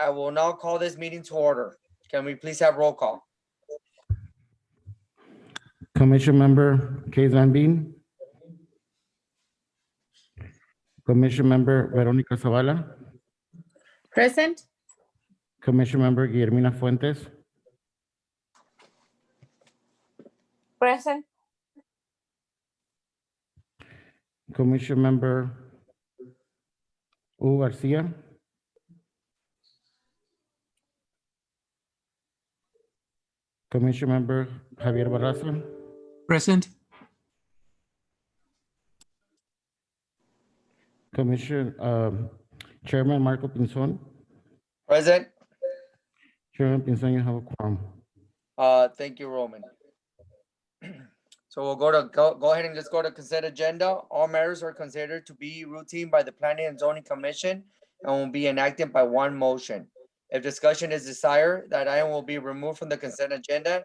I will now call this meeting to order. Can we please have roll call? Commission Member Case Van Veen. Commission Member Veronica Zavala. Present. Commission Member Guillermina Fuentes. Present. Commission Member Hugo Garcia. Commission Member Javier Barraza. Present. Commission Chairman Marco Pinzon. Present. Chairman Pinzon, you have a quorum. Thank you, Roman. So we'll go ahead and just go to consent agenda. All matters are considered to be routine by the Planning and Zoning Commission and will be enacted by one motion. If discussion is desired, that item will be removed from the consent agenda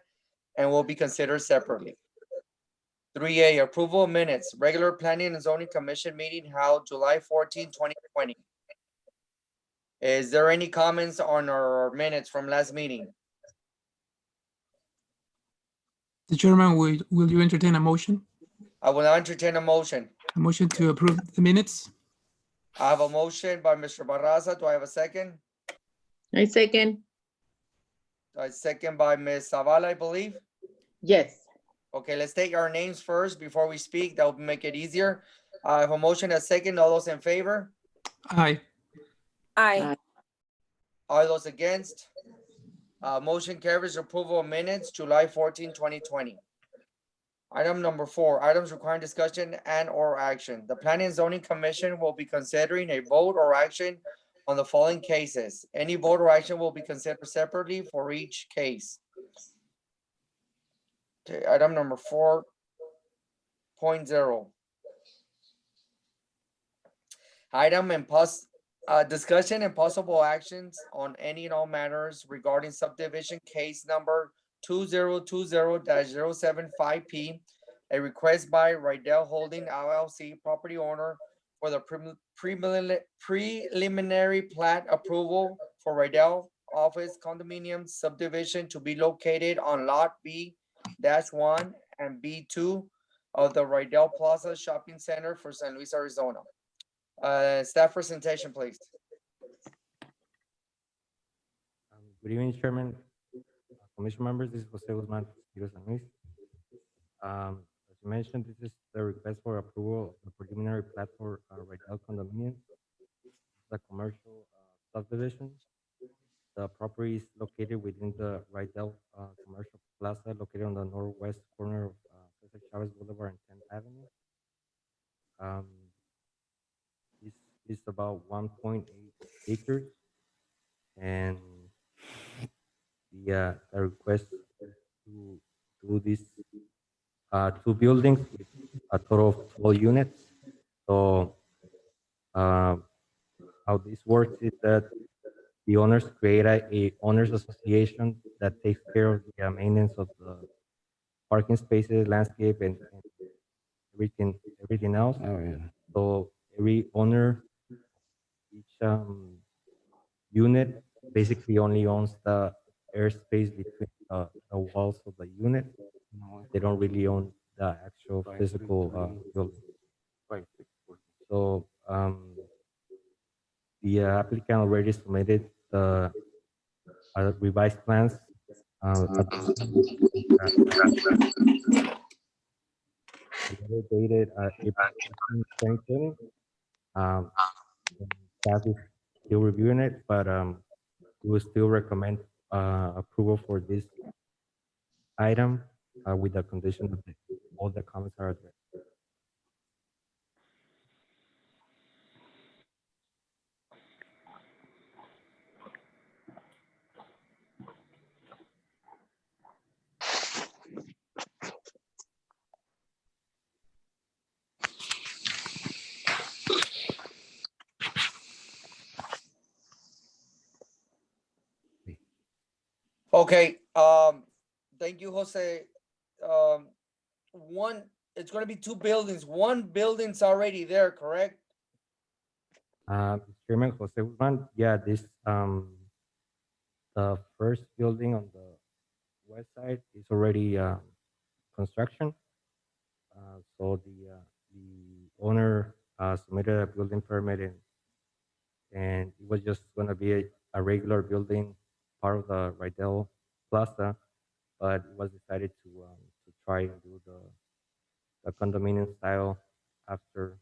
and will be considered separately. 3A, approval of minutes, regular Planning and Zoning Commission meeting held July 14, 2020. Is there any comments on our minutes from last meeting? The chairman, will you entertain a motion? I will now entertain a motion. A motion to approve the minutes? I have a motion by Mr. Barraza. Do I have a second? I second. A second by Ms. Zavala, I believe. Yes. Okay, let's take our names first before we speak. That will make it easier. I have a motion, a second. All those in favor? Aye. Aye. All those against? Motion carries. Approval of minutes, July 14, 2020. Item number 4, items requiring discussion and or action. The Planning and Zoning Commission will be considering a vote or action on the following cases. Any vote or action will be considered separately for each case. Okay, item number 4.0. Item and discussion and possible actions on any and all matters regarding subdivision case number 2020-075P, a request by Rydell Holding LLC, property owner, for the preliminary plat approval for Rydell Office Condominium subdivision to be located on Lot B-1 and B2 of the Rydell Plaza Shopping Center for San Luis, Arizona. Staff presentation, please. Good evening, Chairman, Commission members. This is Jose Guzman, San Luis. As you mentioned, this is the request for approval of the preliminary plat for Rydell Condominium. It's a commercial subdivision. The property is located within the Rydell Commercial Plaza, located on the northwest corner of Cesar Chavez Boulevard and 10th Avenue. It's about 1.8 acres, and the request to do these 2 buildings with a total of 12 units. So how this works is that the owners create a owners association that takes care of the maintenance of the parking spaces, landscape, and everything else. Oh, yeah. So every owner, each unit basically only owns the airspace between the walls of the unit. They don't really own the actual physical building. So the applicant already submitted the revised plans. Dated April 2020. Staff is still reviewing it, but we will still recommend approval for this item with the condition that all the comments are addressed. Okay, thank you, Jose. It's gonna be 2 buildings. One building's already there, correct? Chairman Jose Guzman, yeah, this the first building on the west side is already construction. So the owner submitted a building permit, and it was just going to be a regular building, part of the Rydell Plaza, but it was decided to try and do the condominium style after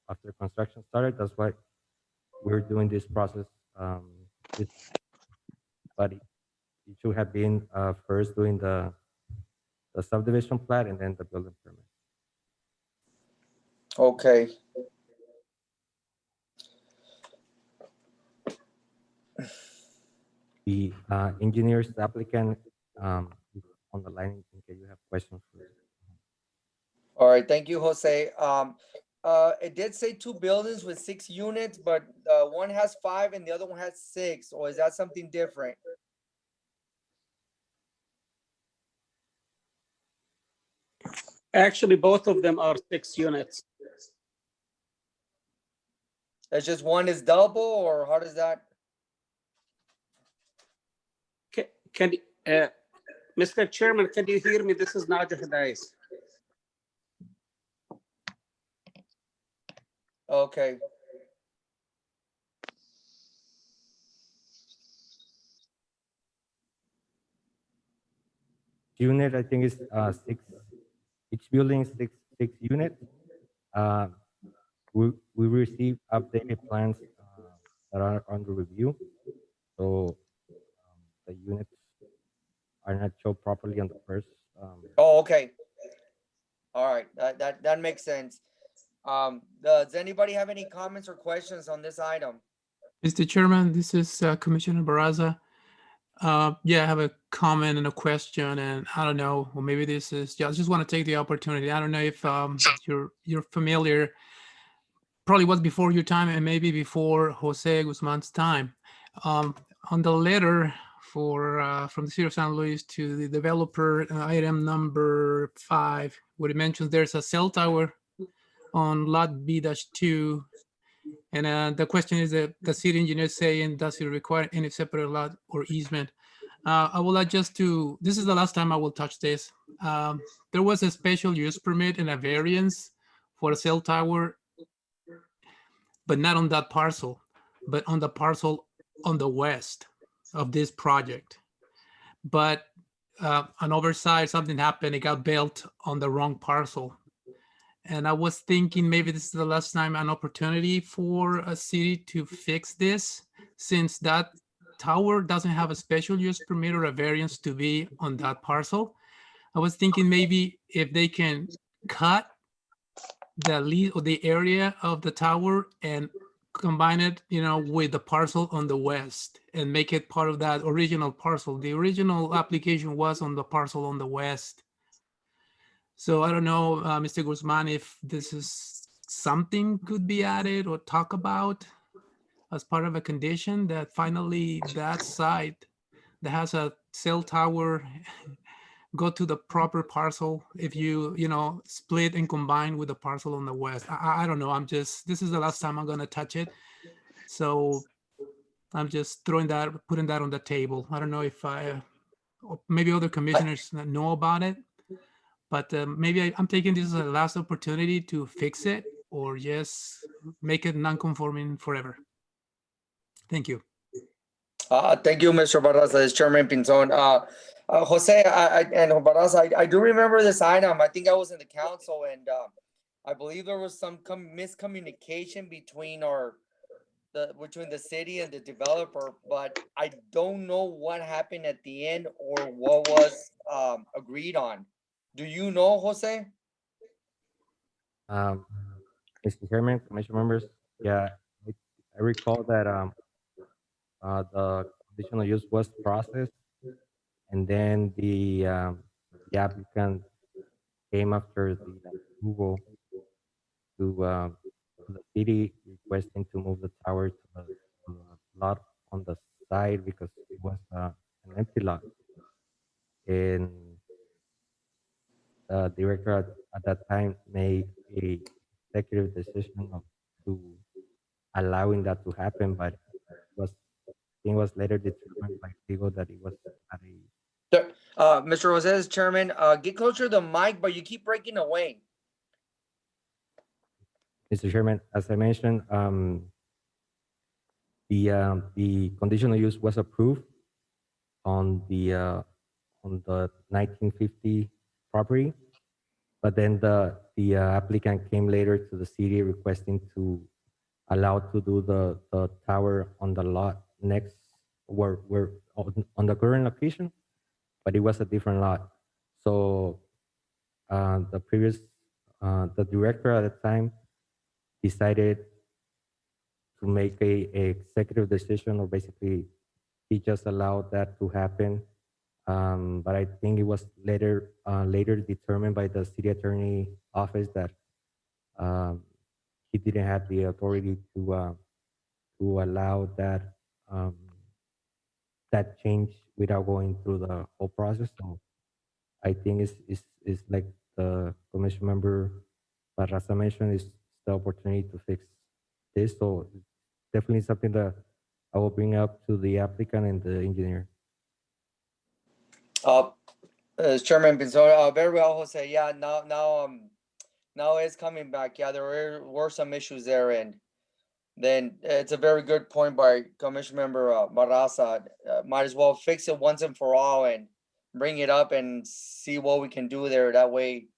after construction started. That's why we're doing this process. This, but it should have been first doing the subdivision plat and then the building permit. Okay. The engineers applicant is on the line in case you have questions. All right, thank you, Jose. It did say 2 buildings with 6 units, but one has 5 and the other one has 6, or is that something different? Actually, both of them are 6 units. It's just one is double, or how does that? Can Mr. Chairman, can you hear me? This is Naja Hadais. Okay. Unit, I think, is 6. Each building is 6 units. We received updated plans that are under review. So the units are not shown properly on the first. Oh, okay. All right, that makes sense. Does anybody have any comments or questions on this item? Mr. Chairman, this is Commissioner Barraza. Yeah, I have a comment and a question, and I don't know, or maybe this is, yeah, I just want to take the opportunity. I don't know if you're familiar, probably was before your time and maybe before Jose Guzman's time. On the letter from the city of San Luis to the developer, item number 5, where it mentions there's a cell tower on lot B-2. And the question is that the city engineer saying, does it require any separate lot or easement? I would like just to, this is the last time I will touch this. There was a special use permit and a variance for a cell tower, but not on that parcel, but on the parcel on the west of this project. But an oversight, something happened, it got built on the wrong parcel. And I was thinking maybe this is the last time an opportunity for a city to fix this, since that tower doesn't have a special use permit or a variance to be on that parcel. I was thinking maybe if they can cut the lead or the area of the tower and combine it, with the parcel on the west and make it part of that original parcel. The original application was on the parcel on the west. So I don't know, Mr. Guzman, if this is something could be added or talk about as part of a condition that finally that site that has a cell tower go to the proper parcel if you split and combine with the parcel on the west. I don't know. This is the last time I'm gonna touch it. So I'm just putting that on the table. I don't know if maybe other commissioners know about it. But maybe I'm taking this as a last opportunity to fix it or just make it non-conforming forever. Thank you. Thank you, Mr. Barraza. It's Chairman Pinzon. Jose and Barraza, I do remember this item. I think I was in the council, and I believe there was some miscommunication between the city and the developer, but I don't know what happened at the end or what was agreed on. Do you know, Jose? Mr. Chairman, Commission members, yeah, I recall that the conditional use was processed, and then the applicant came after the approval to the city requesting to move the tower to the lot on the side because it was an empty lot. And the director at that time made a executive decision to allowing that to happen, but it think it was later determined by legal that it was at a Mr. Rosales, Chairman, get closer to the mic, but you keep breaking away. Mr. Chairman, as I mentioned, the conditional use was approved on the 1950 property, but then the applicant came later to the city requesting to allow to do the tower on the lot next where on the current location, but it was a different lot. So the previous the director at the time decided to make a executive decision, or basically he just allowed that to happen. But I think it was later determined by the city attorney office that he didn't have the authority to allow that that change without going through the whole process. So I think it's like the commission member Barraza mentioned, is the opportunity to fix this. So it's definitely something that I will bring up to the applicant and the engineer. Chairman Pinzón, very well, Jose. Yeah, now it's coming back. Yeah, there were some issues there, and then it's a very good point by Commission Member Barraza. Might as well fix it once and for all and bring it up and see what we can do there. That way,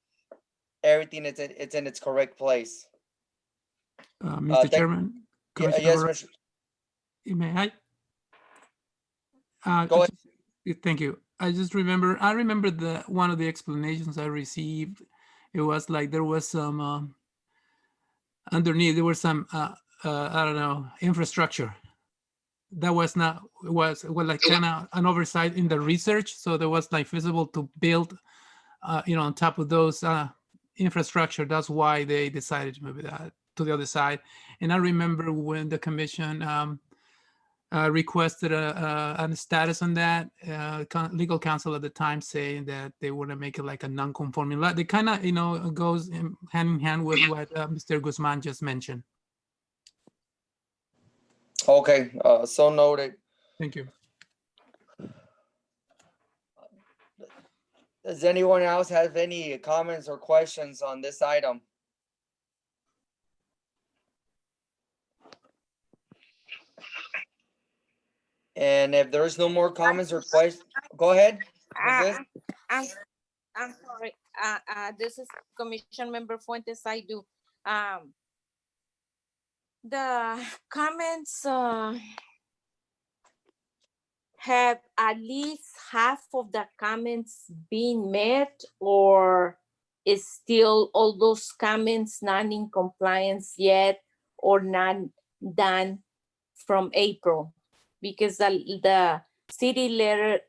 everything it's in its correct place. Mr. Chairman, Commissioner Yes, Barraza, may I? Go ahead. Thank you. I remember one of the explanations I received. It was like there was some underneath. There was some I don't know, infrastructure that was not was like kind of an oversight in the research. So there was like feasible to build, on top of those infrastructure. That's why they decided to move that to the other side. And I remember when the commission requested a status on that, legal counsel at the time saying that they want to make it like a non-conforming lot. They kind of, goes hand in hand with what Mr. Guzman just mentioned. Okay, so noted. Thank you. Does anyone else have any comments or questions on this item? And if there's no more comments or questions, go ahead. I'm sorry. This is Commission Member Fuentes. I do. The comments have at least half of the comments been met, or is still all those comments not in compliance yet or not done from April? Because the city letter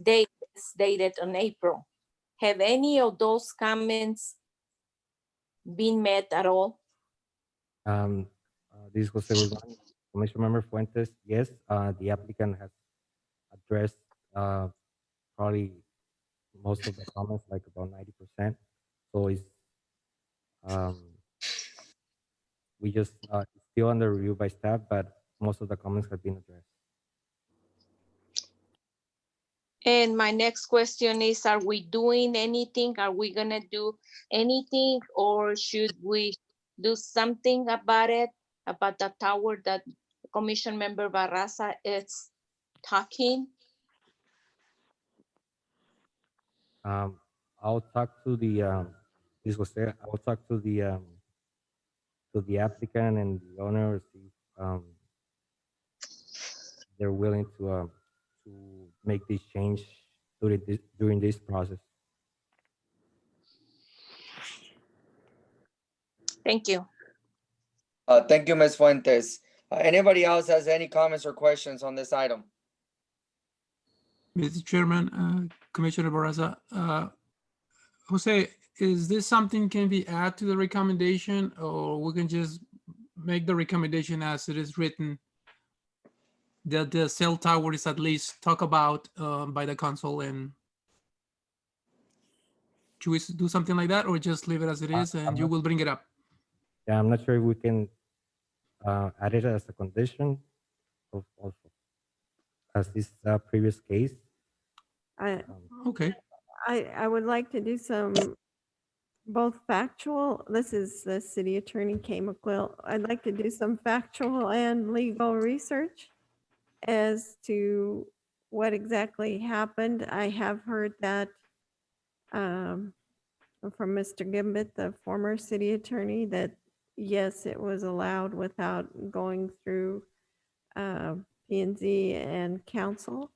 date is dated on April. Have any of those comments been met at all? This is Jose Guzman. Commission Member Fuentes, yes, the applicant has addressed probably most of the comments, like about 90%. So it's we just it's still under review by staff, but most of the comments have been addressed. And my next question is, are we doing anything? Are we gonna do anything, or should we do something about it, about the tower that Commission Member Barraza is talking? I'll talk to the this was there. I'll talk to the applicant and the owner, see if they're willing to make this change during this process. Thank you. Thank you, Ms. Fuentes. Anybody else has any comments or questions on this item? Mr. Chairman, Commissioner Barraza, Jose, is this something can be added to the recommendation, or we can just make the recommendation as it is written, that the cell tower is at least talked about by the council? And should we do something like that, or just leave it as it is and you will bring it up? Yeah, I'm not sure if we can add it as a condition, also, as this previous case. I, um, Okay, I would like to do some both factual, this is the city attorney Kay McQuill. I'd like to do some factual and legal research as to what exactly happened. I have heard that from Mr. Gimbit, the former city attorney, that yes, it was allowed without going through P&Z and council.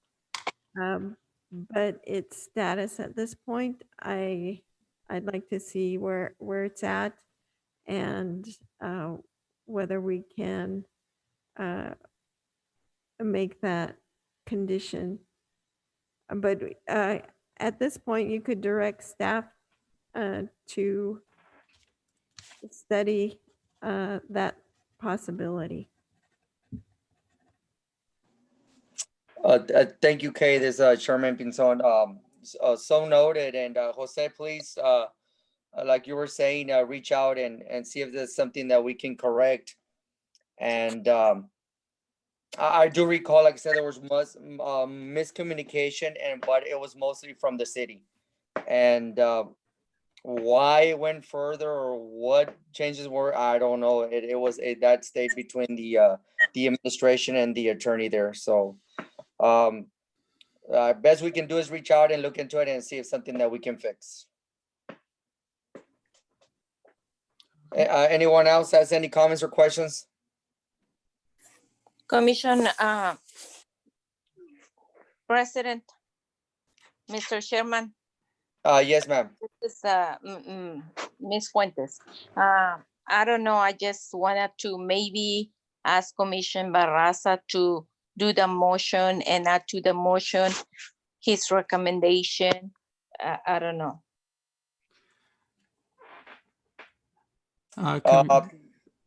But its status at this point, I'd like to see where it's at and whether we can make that condition. But at this point, you could direct staff to study that possibility. Thank you, Kay. This Chairman Pinzon. So noted. And Jose, please, like you were saying, reach out and see if there's something that we can correct. And I do recall, like I said, there was miscommunication, but it was mostly from the city. And why it went further or what changes were, I don't know. That stayed between the administration and the attorney there. So best we can do is reach out and look into it and see if something that we can fix. Anyone else has any comments or questions? Commission President, Mr. Chairman, Yes, ma'am. this is Ms. Fuentes. I don't know, I just wanted to maybe ask Commissioner Barraza to do the motion and add to the motion his recommendation. I don't know.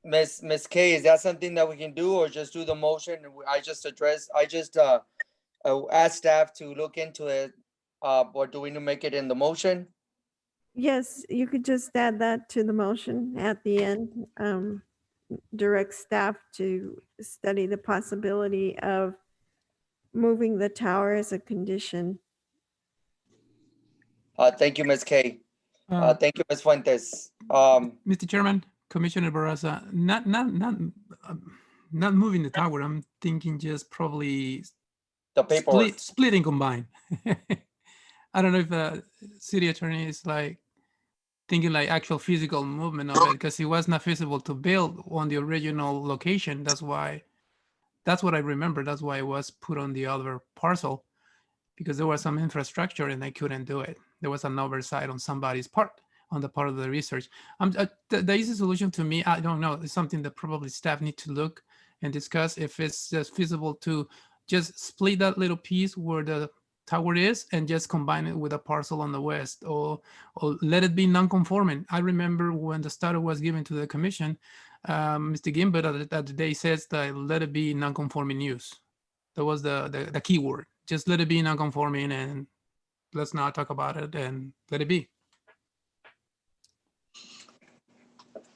Miss K, is that something that we can do or just do the motion? I just asked staff to look into it. Or do we need to make it in the motion? Yes, you could just add that to the motion at the end. Direct staff to study the possibility of moving the tower as a condition. Thank you, Miss K. Thank you, Miss Fuentes. Mr. Chairman, Commissioner Barraza, not moving the tower. I'm thinking just probably The paperwork. split and combine. I don't know if the city attorney is like thinking like actual physical movement of it because it was not feasible to build on the original location. That's what I remember. That's why it was put on the other parcel because there was some infrastructure and they couldn't do it. There was an oversight on somebody's part, on the part of the research. The easy solution to me, I don't know, it's something that probably staff need to look and discuss if it's just feasible to just split that little piece where the tower is and just combine it with a parcel on the west or let it be non-conforming. I remember when the study was given to the commission, Mr. Gimbert at the day says that let it be non-conforming use. That was the key word. Just let it be non-conforming and let's not talk about it and let it be.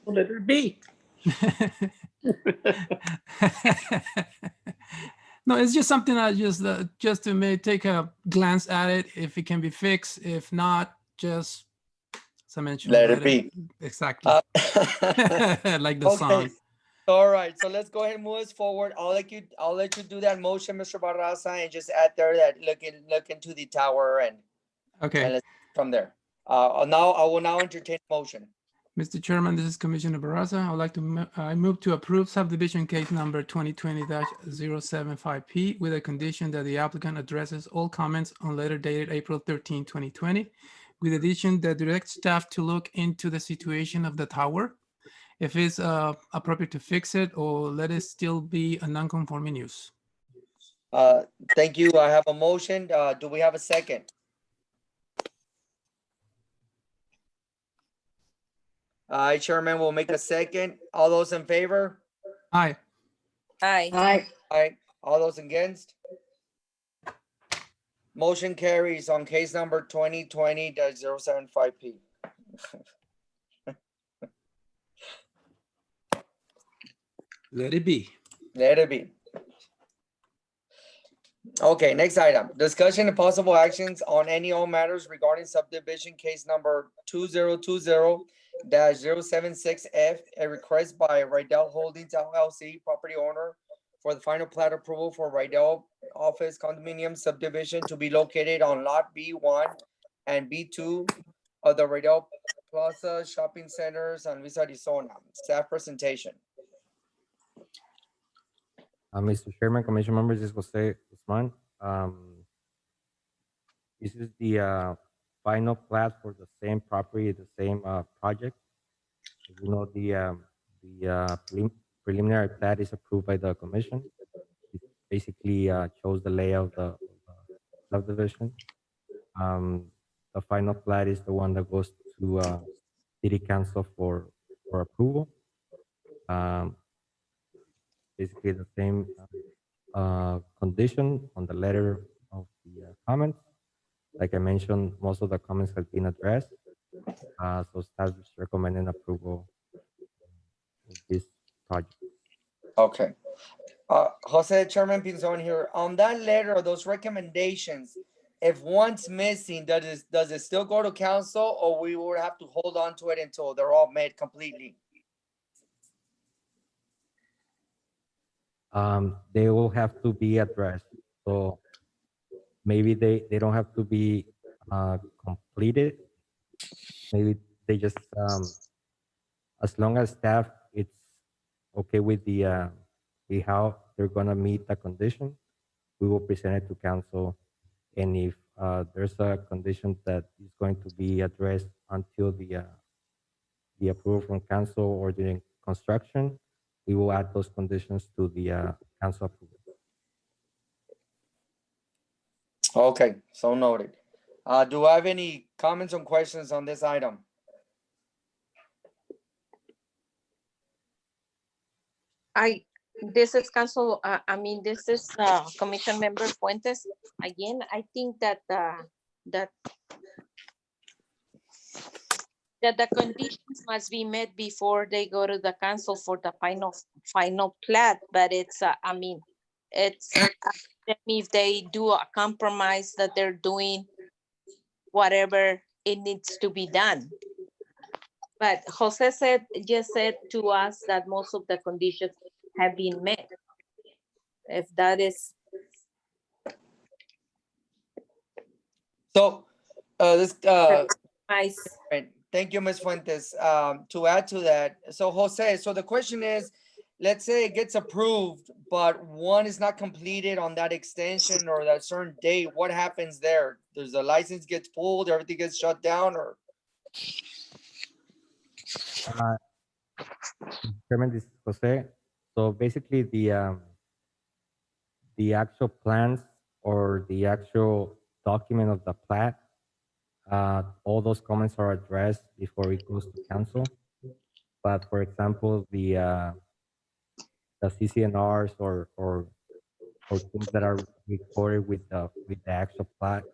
Let it be. No, it's just something that just to take a glance at it. If it can be fixed, if not, just as I mentioned, Let it be. Exactly. Like the Okay. song. All right, so let's go ahead and move us forward. I'll let you do that motion, Mr. Barraza, and just add there that look into the tower and Okay. let's from there. I will now entertain a motion. Mr. Chairman, this is Commissioner Barraza. I would like to I move to approve subdivision case number 2020-075P with a condition that the applicant addresses all comments on letter dated April 13, 2020, with addition that direct staff to look into the situation of the tower, if it's appropriate to fix it or let it still be a non-conforming use. Thank you. I have a motion. Do we have a second? Chairman will make a second. All those in favor? Aye. Aye. Aye. All those against? Motion carries on case number 2020-075P. Let it be. Let it be. Okay, next item, discussion and possible actions on any all matters regarding subdivision case number 2020-076F, a request by Rydell Holdings LLC, property owner, for the final plat approval for Rydell Office Condominium subdivision to be located on Lot B1 and B2 of the Rydell Plaza Shopping Center, San Luis, Arizona. Staff presentation. Mr. Chairman, Commission members, this is Jose Guzman. This is the final plat for the same property, the same project. As you know, the preliminary plat is approved by the commission. It basically shows the layout of the subdivision. The final plat is the one that goes to city council for approval. Basically the same condition on the letter of the comments. Like I mentioned, most of the comments have been addressed. So staff is recommending approval of this project. Okay. Jose, Chairman Pinzon here, on that letter, those recommendations, if one's missing, does it still go to council, or we would have to hold on to it until they're all met completely? They will have to be addressed. So maybe they don't have to be completed. Maybe they just, as long as staff, it's okay with the how they're gonna meet the condition, we will present it to council. And if there's a condition that is going to be addressed until the approval from council or during construction, we will add those conditions to the council approval. Okay, so noted. Do I have any comments or questions on this item? This is council, this is Commission Member Fuentes. Again, I think that the conditions must be met before they go to the council for the final plat, but it's, it's if they do a compromise that they're doing whatever it needs to be done. But Jose just said to us that most of the conditions have been met. If that is, So, this, nice. right. Thank you, Ms. Fuentes. To add to that, so Jose, so the question is, let's say it gets approved, but one is not completed on that extension or that certain date, what happens there? Does the license gets pulled, everything gets shut down, or? Chairman, this is Jose. So basically the actual plans or the actual document of the plat, all those comments are addressed before it goes to council. But for example, the CCNRs or things that are recorded with the actual plat,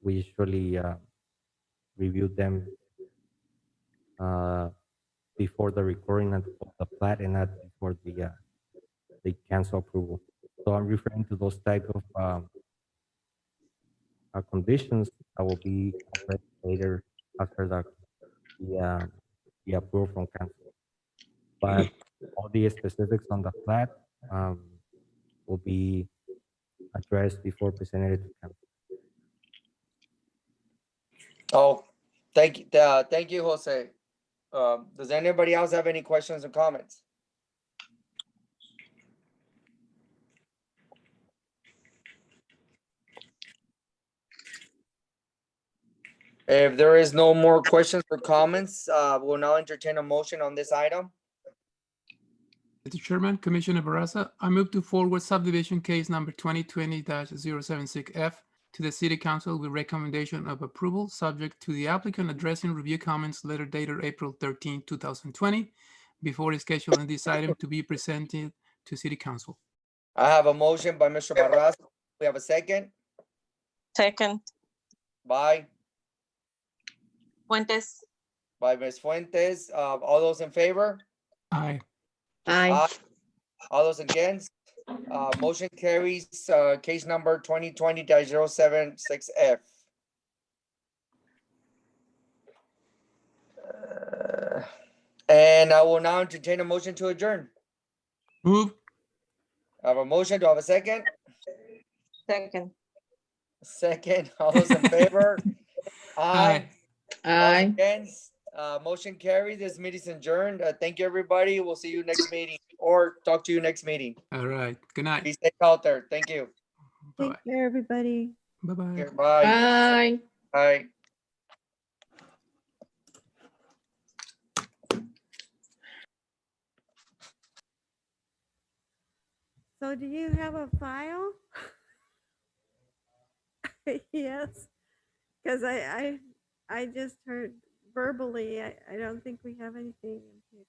we usually review them before the recording of the plat and not before the council approval. So I'm referring to those type of conditions that will be addressed later after the approval from council. But all the specifics on the plat will be addressed before presenting it to council. Oh, thank you, Jose. Does anybody else have any questions or comments? If there is no more questions or comments, we'll now entertain a motion on this item. Mr. Chairman, Commissioner Barraza, I move to forward subdivision case number 2020-076F to the City Council with recommendation of approval, subject to the applicant addressing review comments letter dated April 13, 2020, before scheduling this item to be presented to City Council. I have a motion by Mr. Barras. We have a second Second, by Fuentes. Ms. Fuentes. All those in favor? Aye. Aye. All those against? Motion carries, case number 2020-076F. And I will now entertain a motion to adjourn. Move. I have a motion. Do I have a second? Second. Second. All those in favor? Aye. All against? Motion carried. This meeting is adjourned. Thank you, everybody. We'll see you next meeting or talk to you next meeting. All right. Good night. Be safe out there. Thank you. Take Bye-bye. care, everybody. Bye-bye. Bye. Bye. So do you have a file? Yes, because I just heard verbally, I don't think we have anything in here.